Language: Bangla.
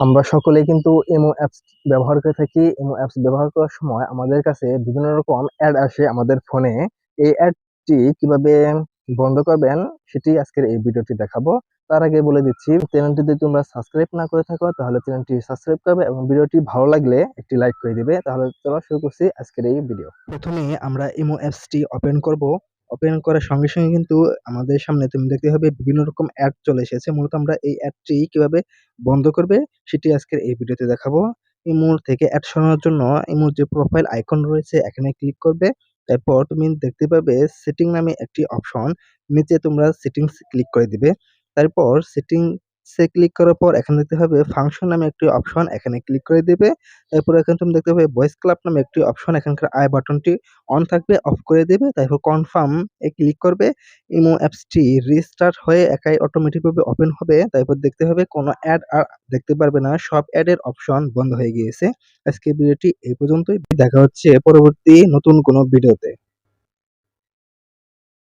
আমরা সকলেই কিন্তু ইমো অ্যাপস ব্যবহার করে থাকি। ইমো অ্যাপস ব্যবহার করার সময় আমাদের কাছে বিভিন্ন রকম অ্যাড আসে আমাদের ফোনে। এই অ্যাডটি কিভাবে বন্ধ করবেন সেটি আজকের এই ভিডিওটি দেখাবো। তার আগে বলে দিচ্ছি, চ্যানেলটি যদি তোমরা সাবস্ক্রাইব না করে থাকো তাহলে চ্যানেলটি সাবস্ক্রাইব করবে এবং ভিডিওটি ভালো লাগলে একটি লাইক করে দিবে। তাহলে চলো শুরু করছি আজকের এই ভিডিও। প্রথমে আমরা ইমো অ্যাপসটি ওপেন করব। ওপেন করার সঙ্গে সঙ্গে কিন্তু আমাদের সামনে তুমি দেখতে হবে বিভিন্ন রকম অ্যাড চলে এসেছে। মূলত আমরা এই অ্যাডটি কিভাবে বন্ধ করবে সেটি আজকের এই ভিডিওতে দেখাবো। ইমোর থেকে অ্যাড সরানোর জন্য ইমোর যে প্রোফাইল আইকন রয়েছে এখানে ক্লিক করবে। তারপর তুমি দেখতে পাবে সেটিং নামে একটি অপশন, নিচে তোমরা সেটিংস ক্লিক করে দিবে। তারপর সেটিংসে ক্লিক করার পর এখানে দেখতে হবে ফাংশন নামে একটি অপশন, এখানে ক্লিক করে দিবে। তারপর এখানে তুমি দেখতে পাবে ভয়েস ক্লাব নামে একটি অপশন, এখানকার আই বাটনটি অন থাকবে, অফ করে দেবে। তারপর কনফার্ম এ ক্লিক করবে। ইমো অ্যাপসটি রিস্টার্ট হয়ে একাই অটোমেটিক ভাবে ওপেন হবে। তারপর দেখতে হবে কোনো অ্যাড আর দেখতে পারবে না, সব অ্যাডের অপশন বন্ধ হয়ে গিয়েছে। আজকে ভিডিওটি এই পর্যন্তই। দেখা হচ্ছে পরবর্তী নতুন কোনো ভিডিওতে।